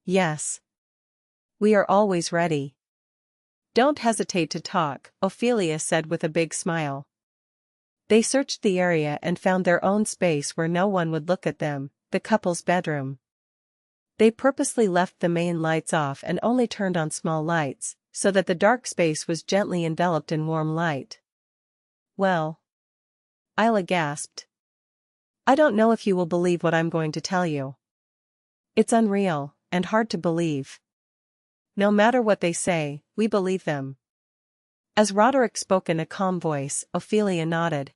Yes. We are always ready. Don't hesitate to talk, Ophelia said with a big smile. They searched the area and found their own space where no one would look at them, the couple's bedroom. They purposely left the main lights off and only turned on small lights, so that the dark space was gently enveloped in warm light. Well. Isla gasped. I don't know if you will believe what I'm going to tell you. It's unreal, and hard to believe. No matter what they say, we believe them. As Roderick spoke in a calm voice, Ophelia nodded.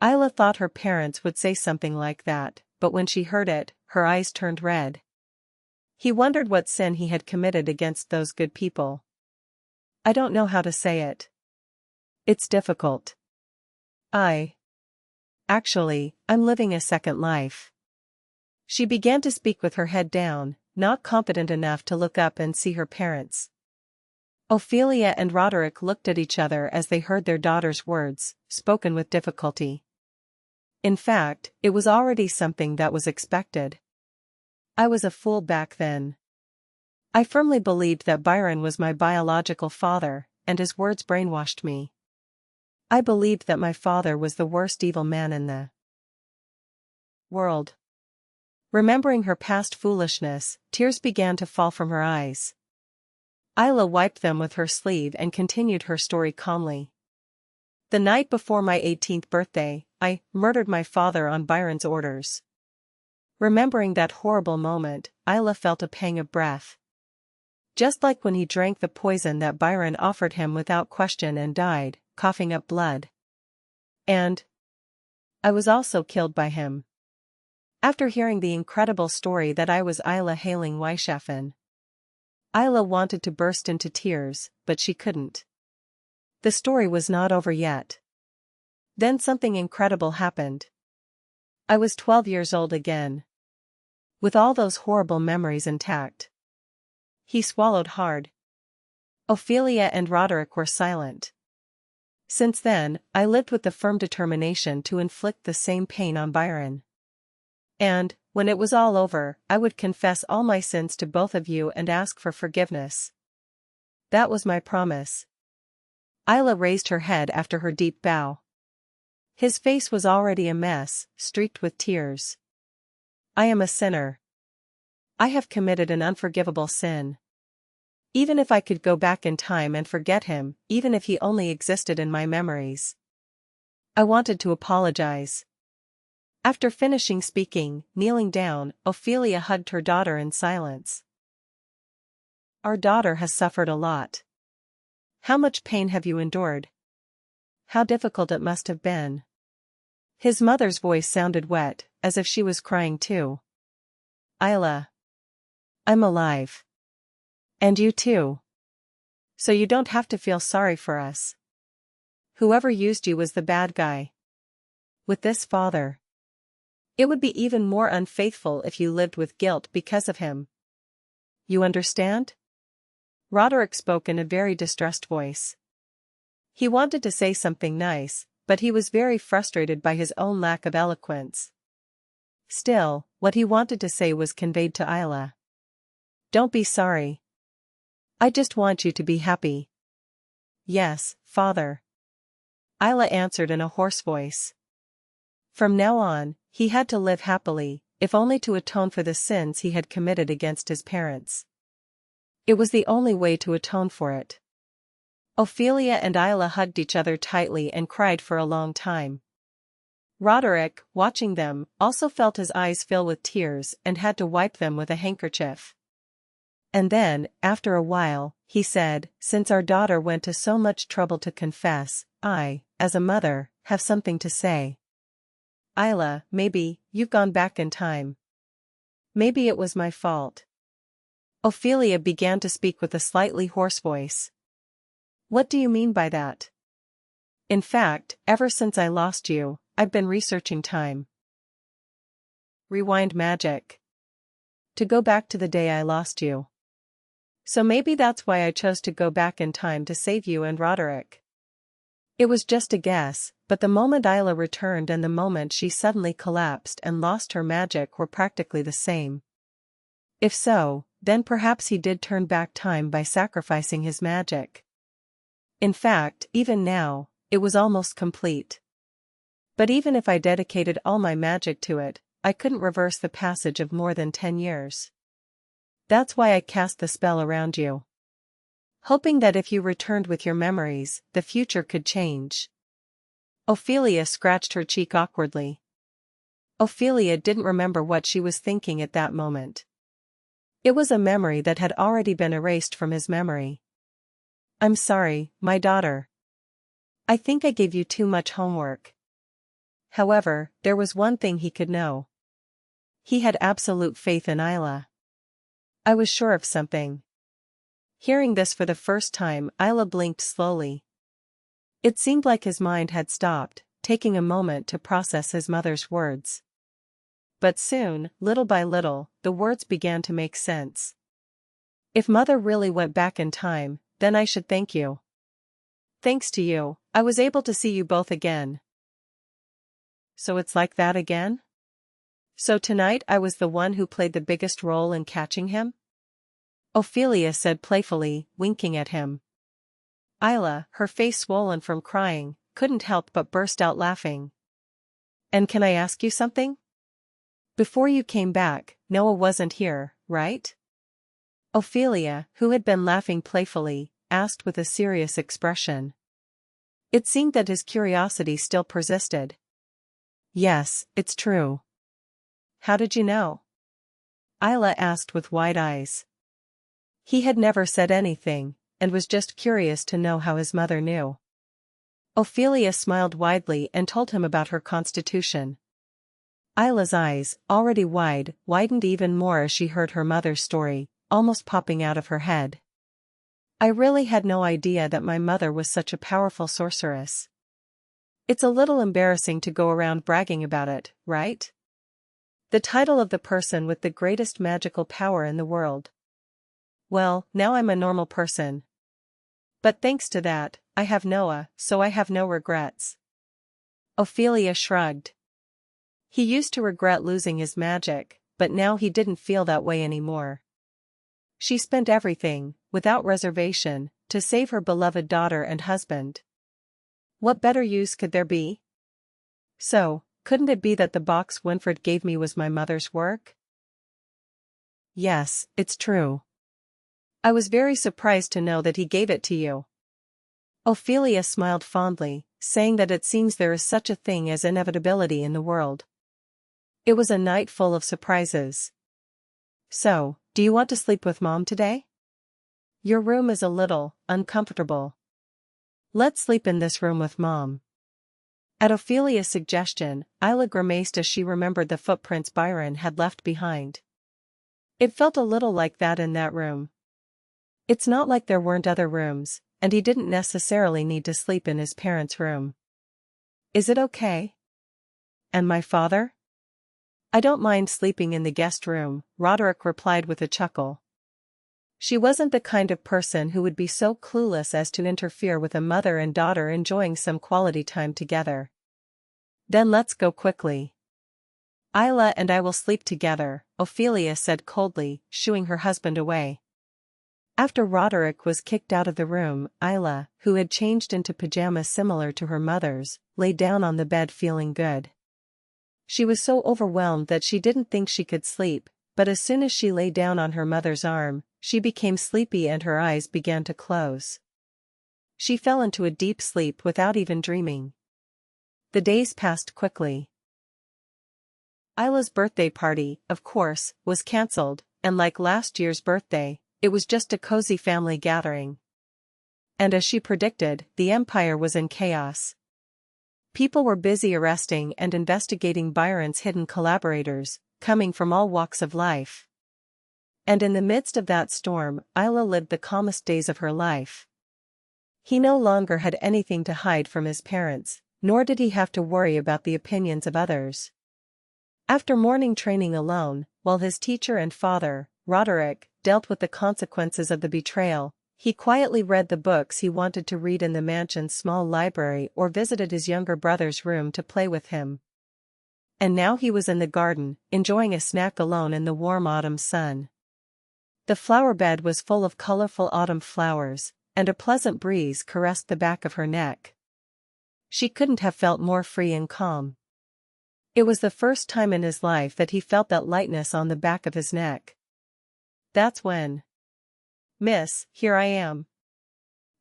Isla thought her parents would say something like that, but when she heard it, her eyes turned red. He wondered what sin he had committed against those good people. I don't know how to say it. It's difficult. Actually, I'm living a second life. She began to speak with her head down, not confident enough to look up and see her parents. Ophelia and Roderick looked at each other as they heard their daughter's words, spoken with difficulty. In fact, it was already something that was expected. I was a fool back then. I firmly believed that Byron was my biological father, and his words brainwashed me. I believed that my father was the worst evil man in the world. Remembering her past foolishness, tears began to fall from her eyes. Isla wiped them with her sleeve and continued her story calmly. The night before my 18th birthday, I murdered my father on Byron's orders. Remembering that horrible moment, Isla felt a pang of breath. Just like when he drank the poison that Byron offered him without question and died, coughing up blood. And I was also killed by him. After hearing the incredible story that I was Isla hailing Weishafen, Isla wanted to burst into tears, but she couldn't. The story was not over yet. Then something incredible happened. I was 12 years old again. With all those horrible memories intact. He swallowed hard. Ophelia and Roderick were silent. Since then, I lived with the firm determination to inflict the same pain on Byron. And, when it was all over, I would confess all my sins to both of you and ask for forgiveness. That was my promise. Isla raised her head after her deep bow. His face was already a mess, streaked with tears. I am a sinner. I have committed an unforgivable sin. Even if I could go back in time and forget him, even if he only existed in my memories. I wanted to apologize. After finishing speaking, kneeling down, Ophelia hugged her daughter in silence. Our daughter has suffered a lot. How much pain have you endured? How difficult it must have been. His mother's voice sounded wet, as if she was crying too. Isla. I'm alive. And you too. So you don't have to feel sorry for us. Whoever used you was the bad guy. With this father. It would be even more unfaithful if you lived with guilt because of him. You understand? Roderick spoke in a very distressed voice. He wanted to say something nice, but he was very frustrated by his own lack of eloquence. Still, what he wanted to say was conveyed to Isla. Don't be sorry. I just want you to be happy. Yes, father. Isla answered in a hoarse voice. From now on, he had to live happily, if only to atone for the sins he had committed against his parents. It was the only way to atone for it. Ophelia and Isla hugged each other tightly and cried for a long time. Roderick, watching them, also felt his eyes fill with tears and had to wipe them with a handkerchief. And then, after a while, he said, since our daughter went to so much trouble to confess, I, as a mother, have something to say. Isla, maybe, you've gone back in time. Maybe it was my fault. Ophelia began to speak with a slightly hoarse voice. What do you mean by that? In fact, ever since I lost you, I've been researching time. Rewind magic. To go back to the day I lost you. So maybe that's why I chose to go back in time to save you and Roderick. It was just a guess, but the moment Isla returned and the moment she suddenly collapsed and lost her magic were practically the same. If so, then perhaps he did turn back time by sacrificing his magic. In fact, even now, it was almost complete. But even if I dedicated all my magic to it, I couldn't reverse the passage of more than 10 years. That's why I cast the spell around you, hoping that if you returned with your memories, the future could change. Ophelia scratched her cheek awkwardly. Ophelia didn't remember what she was thinking at that moment. It was a memory that had already been erased from his memory. I'm sorry, my daughter. I think I gave you too much homework. However, there was one thing he could know. He had absolute faith in Isla. I was sure of something. Hearing this for the first time, Isla blinked slowly. It seemed like his mind had stopped, taking a moment to process his mother's words. But soon, little by little, the words began to make sense. If Mother really went back in time, then I should thank you. Thanks to you, I was able to see you both again. So it's like that again? So tonight I was the one who played the biggest role in catching him? Ophelia said playfully, winking at him. Isla, her face swollen from crying, couldn't help but burst out laughing. And can I ask you something? Before you came back, Noah wasn't here, right? Ophelia, who had been laughing playfully, asked with a serious expression. It seemed that his curiosity still persisted. Yes, it's true. How did you know? Isla asked with wide eyes. He had never said anything, and was just curious to know how his mother knew. Ophelia smiled widely and told him about her constitution. Isla's eyes, already wide, widened even more as she heard her mother's story, almost popping out of her head. I really had no idea that my mother was such a powerful sorceress. It's a little embarrassing to go around bragging about it, right? The title of the person with the greatest magical power in the world. Well, now I'm a normal person. But thanks to that, I have Noah, so I have no regrets. Ophelia shrugged. He used to regret losing his magic, but now he didn't feel that way anymore. She spent everything, without reservation, to save her beloved daughter and husband. What better use could there be? So, couldn't it be that the box Winfred gave me was my mother's work? Yes, it's true. I was very surprised to know that he gave it to you. Ophelia smiled fondly, saying that it seems there is such a thing as inevitability in the world. It was a night full of surprises. So, do you want to sleep with Mom today? Your room is a little uncomfortable. Let's sleep in this room with Mom. At Ophelia's suggestion, Isla grimaced as she remembered the footprints Byron had left behind. It felt a little like that in that room. It's not like there weren't other rooms, and he didn't necessarily need to sleep in his parents' room. Is it okay? And my father? I don't mind sleeping in the guest room, Roderick replied with a chuckle. She wasn't the kind of person who would be so clueless as to interfere with a mother and daughter enjoying some quality time together. Then let's go quickly. Isla and I will sleep together, Ophelia said coldly, shooing her husband away. After Roderick was kicked out of the room, Isla, who had changed into pajamas similar to her mother's, lay down on the bed feeling good. She was so overwhelmed that she didn't think she could sleep, but as soon as she lay down on her mother's arm, she became sleepy and her eyes began to close. She fell into a deep sleep without even dreaming. The days passed quickly. Isla's birthday party, of course, was cancelled, and like last year's birthday, it was just a cozy family gathering. And as she predicted, the Empire was in chaos. People were busy arresting and investigating Byron's hidden collaborators, coming from all walks of life. And in the midst of that storm, Isla lived the calmest days of her life. He no longer had anything to hide from his parents, nor did he have to worry about the opinions of others. After morning training alone, while his teacher and father, Roderick, dealt with the consequences of the betrayal, he quietly read the books he wanted to read in the mansion's small library or visited his younger brother's room to play with him. And now he was in the garden, enjoying a snack alone in the warm autumn sun. The flower bed was full of colorful autumn flowers, and a pleasant breeze caressed the back of her neck. She couldn't have felt more free and calm. It was the first time in his life that he felt that lightness on the back of his neck. That's when. "Miss, here I am."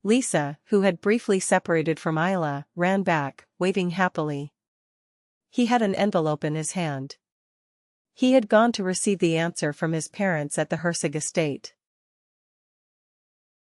Lisa, who had briefly separated from Isla, ran back, waving happily. He had an envelope in his hand. He had gone to receive the answer from his parents at the Herzog estate.